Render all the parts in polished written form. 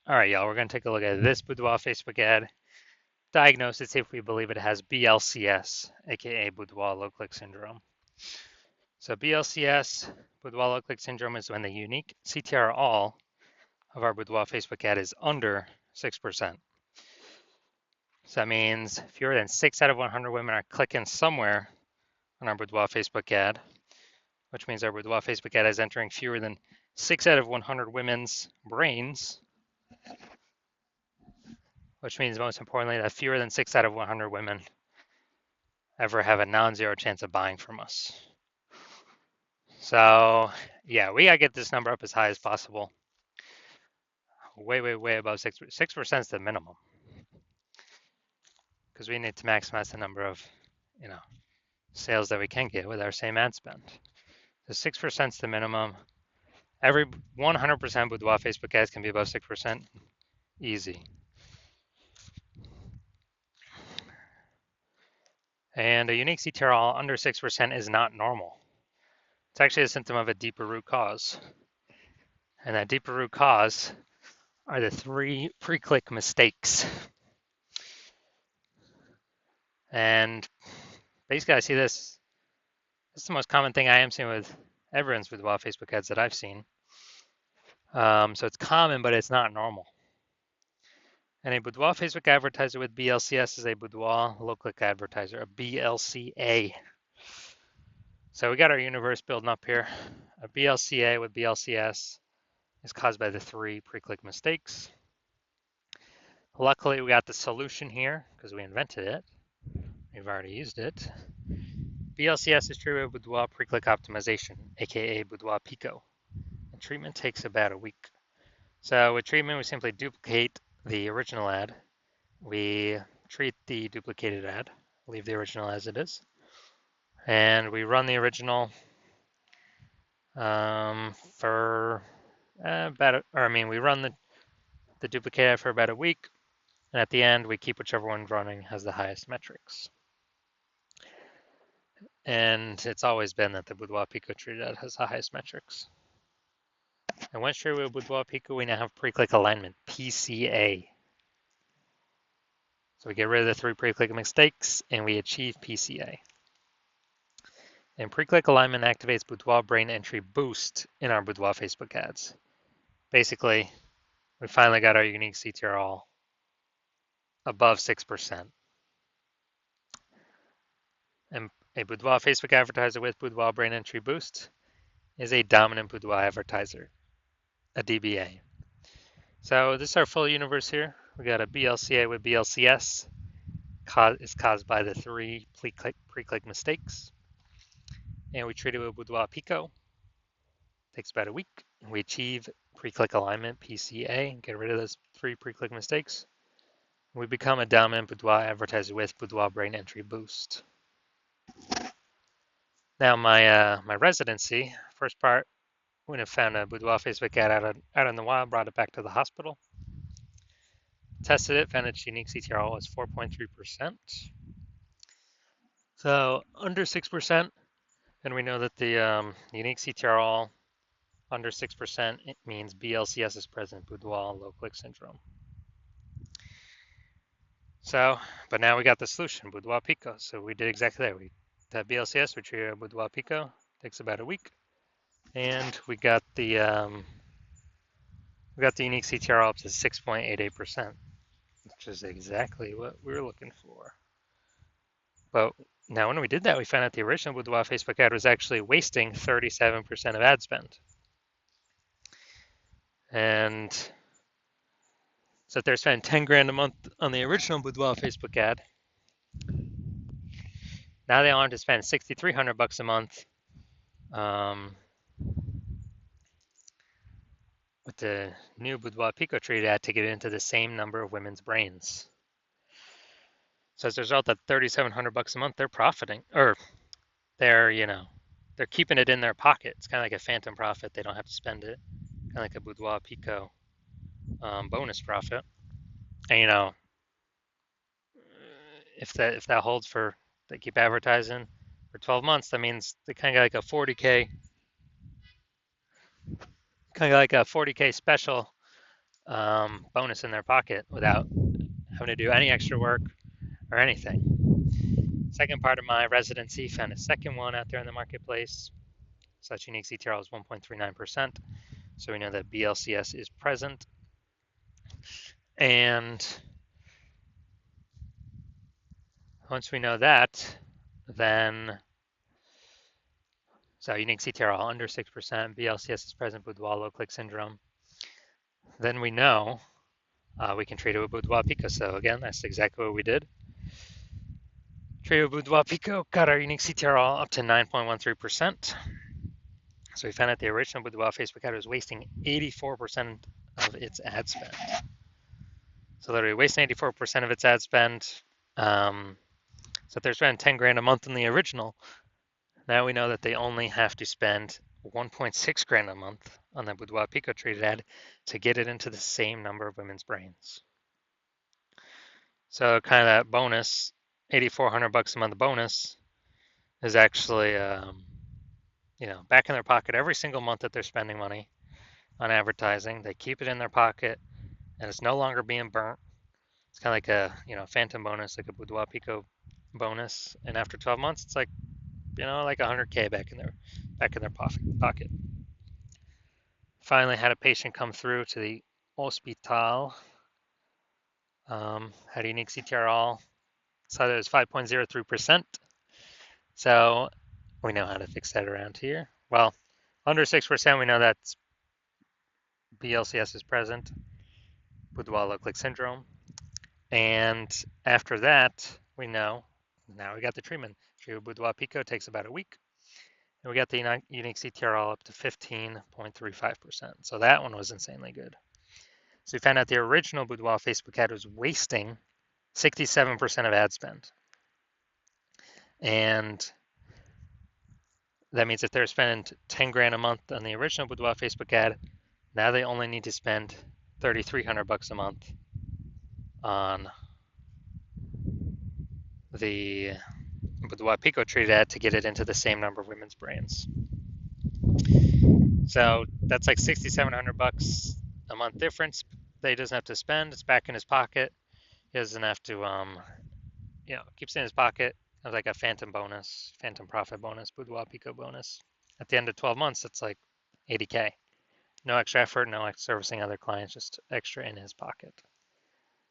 All right, y'all, we're going to take a look at this Boudoir Facebook ad. Diagnose it, see if we believe it has BLCS, aka Boudoir low click syndrome. So BLCS, Boudoir low click syndrome, is when the unique CTR all of our Boudoir Facebook ad is under 6%. So that means fewer than 6 out of 100 women are clicking somewhere on our Boudoir Facebook ad, which means our Boudoir Facebook ad is entering fewer than 6 out of 100 women's brains, which means most importantly that fewer than 6 out of 100 women ever have a non-zero chance of buying from us. So yeah, we gotta get this number up as high as possible. Way above 6%. 6% is the minimum because we need to maximize the number of, sales that we can get with our same ad spend. So 6% is the minimum. Every 100% Boudoir Facebook ads can be above 6%. Easy. And a unique CTRL under 6% is not normal. It's actually a symptom of a deeper root cause. And that deeper root cause are the 3 pre-click mistakes. And basically, I see this. This is the most common thing I am seeing with everyone's Boudoir Facebook ads that I've seen. So it's common, but it's not normal. And a Boudoir Facebook advertiser with BLCS is a Boudoir low-click advertiser, a BLCA. So we got our universe building up here. A BLCA with BLCS is caused by the 3 pre-click mistakes. Luckily, we got the solution here because we invented it. We've already used it. BLCS is treated with Boudoir pre-click optimization, aka Boudoir Pico. The treatment takes about a week. So with treatment, we simply duplicate the original ad. We treat the duplicated ad, leave the original as it is, and we run the original for we run the duplicate ad for about a week, and at the end, we keep whichever one running has the highest metrics. And it's always been that the Boudoir Pico treated ad has the highest metrics. And once treated with Boudoir Pico, we now have pre-click alignment, PCA. So we get rid of the 3 pre-click mistakes, and we achieve PCA. And pre-click alignment activates Boudoir brain entry boost in our Boudoir Facebook ads. Basically, we finally got our unique CTR all above 6%. And a Boudoir Facebook advertiser with Boudoir brain entry boost is a dominant Boudoir advertiser, a DBA. So this is our full universe here. We got a BLCA with BLCS. It's caused by the 3 pre-click mistakes. And we treat it with Boudoir Pico. Takes about a week. We achieve pre-click alignment, PCA, get rid of those 3 pre-click mistakes. We become a dominant Boudoir advertiser with Boudoir brain entry boost. Now my residency, first part, when I found a Boudoir Facebook ad out in the wild, brought it back to the hospital. Tested it, found its unique CTR was 4.3%. So under 6%, and we know that the unique CTR under 6%, it means BLCS is present, Boudoir low click syndrome. So, but now we got the solution, Boudoir Pico. So we did exactly that. We had BLCS, we treated Boudoir Pico. Takes about a week, and we got the unique CTR up to 6.88%, which is exactly what we were looking for. But now when we did that, we found out the original Boudoir Facebook ad was actually wasting 37% of ad spend. And so if they're spending 10 grand a month on the original Boudoir Facebook ad, now they want to spend $6,300 a month with the new Boudoir Pico treated ad to get into the same number of women's brains. So as a result of $3,700 a month, they're profiting, or they're keeping it in their pocket. It's kind of like a phantom profit. They don't have to spend it, kind of like a Boudoir Pico bonus profit. And if that holds for, they keep advertising for 12 months, that means they kind of got like a 40K special bonus in their pocket without having to do any extra work or anything. Second part of my residency, found a second one out there in the marketplace. Such unique CTRL is 1.39%. So we know that BLCS is present. And once we know that, then, so unique CTRL under 6%, BLCS is present, Boudoir low click syndrome. Then we know we can treat it with Boudoir Pico. So again, that's exactly what we did. Treated with Boudoir Pico, got our unique CTRL up to 9.13%. So we found that the original Boudoir Facebook ad was wasting 84% of its ad spend. So literally wasting 84% of its ad spend. So if they're spending 10 grand a month in the original, now we know that they only have to spend 1.6 grand a month on the Boudoir Pico treated ad to get it into the same number of women's brains. So kind of that bonus, $8,400 a month bonus, is actually back in their pocket every single month that they're spending money on advertising. They keep it in their pocket, and it's no longer being burnt. It's kind of like a phantom bonus, like a Boudoir Pico bonus. And after 12 months, it's like like 100K back in their pocket. Finally, had a patient come through to the hospital. Had a unique CTRL. So that was 5.03%. So we know how to fix that around here. Well, under 6%, we know that's BLCS is present, Boudoir low click syndrome. And after that, we know now we got the treatment. Treatment with Boudoir Pico takes about a week. And we got the unique CTRL up to 15.35%. So that one was insanely good. So we found out the original Boudoir Facebook ad was wasting 67% of ad spend. And that means if they're spending 10 grand a month on the original Boudoir Facebook ad, now they only need to spend $3,300 a month on the Boudoir Pico treated ad to get it into the same number of women's brains. So that's like $6,700 a month difference that he doesn't have to spend. It's back in his pocket. He doesn't have to, keeps it in his pocket as like a phantom bonus, phantom profit bonus, Boudoir Pico bonus. At the end of 12 months, it's like 80K. No extra effort, no extra servicing other clients, just extra in his pocket.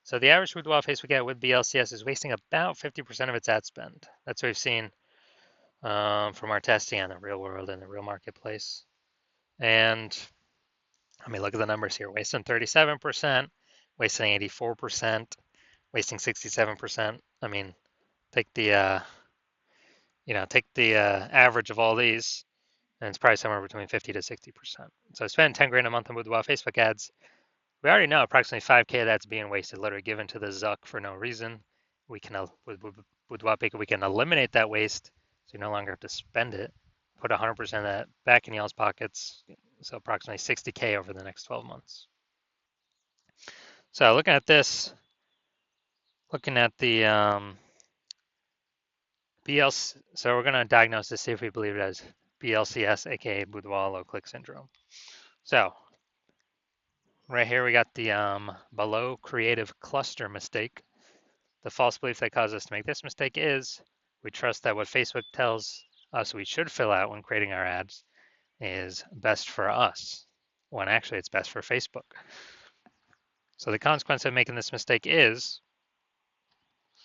So the average Boudoir Facebook ad with BLCS is wasting about 50% of its ad spend. That's what we've seen from our testing on the real world and the real marketplace. And I mean, look at the numbers here: wasting 37%, wasting 84%, wasting 67%. I mean, take the average of all these, and it's probably somewhere between 50 to 60%. So spending 10 grand a month on Boudoir Facebook ads, we already know approximately 5K of that's being wasted, literally given to the Zuck for no reason. We can with Boudoir Pico, we can eliminate that waste, so you no longer have to spend it. Put 100% of that back in y'all's pockets, so approximately 60K over the next 12 months. So looking at this, looking at the BLC, so we're going to diagnose this, see if we believe it as BLCS, aka Boudoir low click syndrome. So right here we got the below creative cluster mistake. The false belief that caused us to make this mistake is we trust that what Facebook tells us we should fill out when creating our ads is best for us, when actually it's best for Facebook. So the consequence of making this mistake is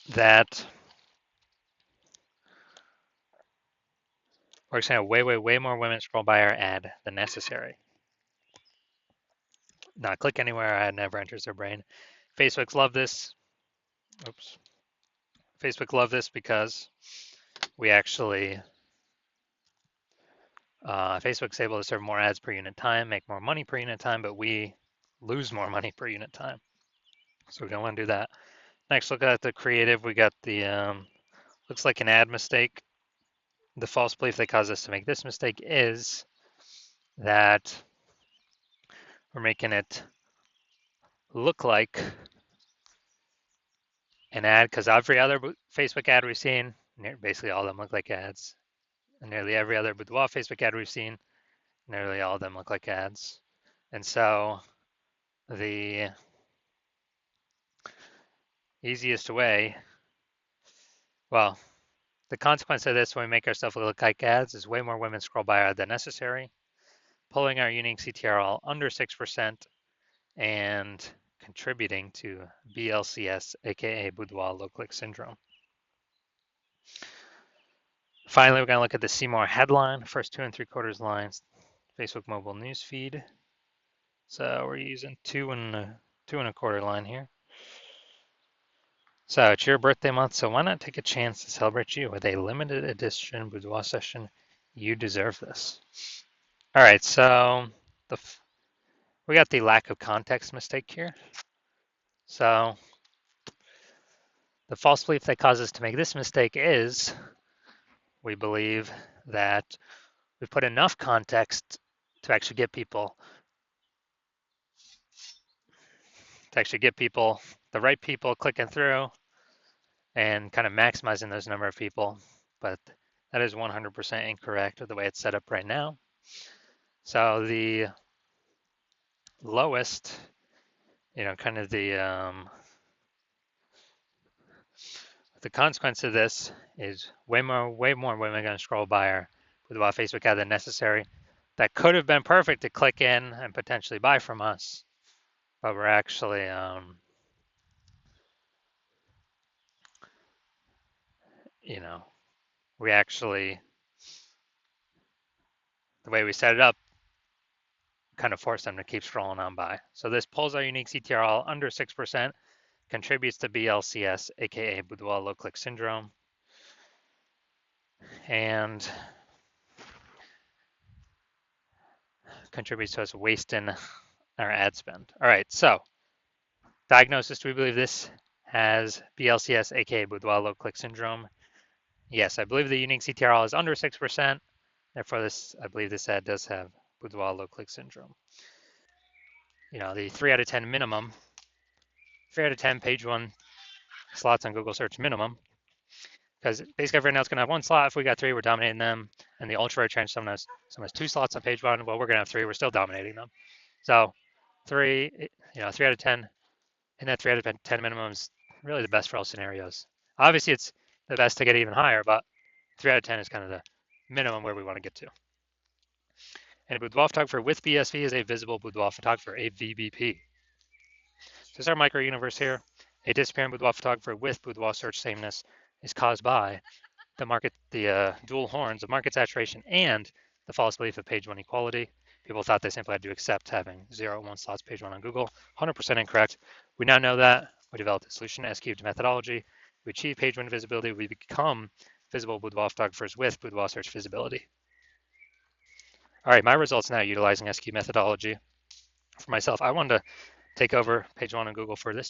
that we're going to have way more women scroll by our ad than necessary. Not click anywhere our ad never enters their brain. Facebook's love this. Oops. Facebook love this because we actually, Facebook's able to serve more ads per unit time, make more money per unit time, but we lose more money per unit time. So we don't want to do that. Next, look at the creative. We got the, looks like an ad mistake. The false belief that caused us to make this mistake is that we're making it look like an ad, because every other Facebook ad we've seen, basically all of them look like ads. And nearly every other Boudoir Facebook ad we've seen, nearly all of them look like ads. And so the easiest way, well, the consequence of this when we make ourselves look like ads is way more women scroll by our ad than necessary, pulling our unique CTRL under 6% and contributing to BLCS, aka Boudoir low click syndrome. Finally, we're going to look at the see more headline, first 2 3/4 lines, Facebook mobile news feed. So we're using 2 1/4 line here. So it's your birthday month, so why not take a chance to celebrate you with a limited edition Boudoir session? You deserve this. All right, so we got the lack of context mistake here. So the false belief that causes us to make this mistake is we believe that we put enough context to actually get people the right people clicking through and kind of maximizing those number of people, but that is 100% incorrect with the way it's set up right now. So the lowest, kind of the consequence of this is way more women are going to scroll by our Boudoir Facebook ad than necessary. That could have been perfect to click in and potentially buy from us, but we're actually, we actually, the way we set it up, kind of force them to keep scrolling on by. So this pulls our unique CTRL under 6%, contributes to BLCS, aka Boudoir low click syndrome, and contributes to us wasting our ad spend. All right, so diagnosis, do we believe this has BLCS, aka Boudoir low click syndrome? Yes, I believe the unique CTRL is under 6%. Therefore, I believe this ad does have Boudoir low click syndrome. The 3 out of 10 minimum, 3 out of 10 page 1 slots on Google search minimum, because basically everyone else is going to have 1 slot. If we got 3, we're dominating them. And the ultra range, someone has 2 slots on page 1. Well, we're going to have 3. We're still dominating them. So 3, 3 out of 10, and that 3 out of 10 minimum is really the best for all scenarios. Obviously, it's the best to get even higher, but 3 out of 10 is kind of the minimum where we want to get to. And a boudoir photographer with BSV is a visible boudoir photographer, a VBP. So this is our micro universe here. A disappearing boudoir photographer with boudoir search sameness is caused by the dual horns of market saturation and the false belief of page 1 equality. People thought they simply had to accept having 0 and 1 slots page 1 on Google. 100% incorrect. We now know that. We developed a solution to S-cubed methodology. We achieve page 1 visibility. We become visible boudoir photographers with boudoir search visibility. All right, my results now utilizing S-cubed methodology. For myself, I wanted to take over page 1 on Google for this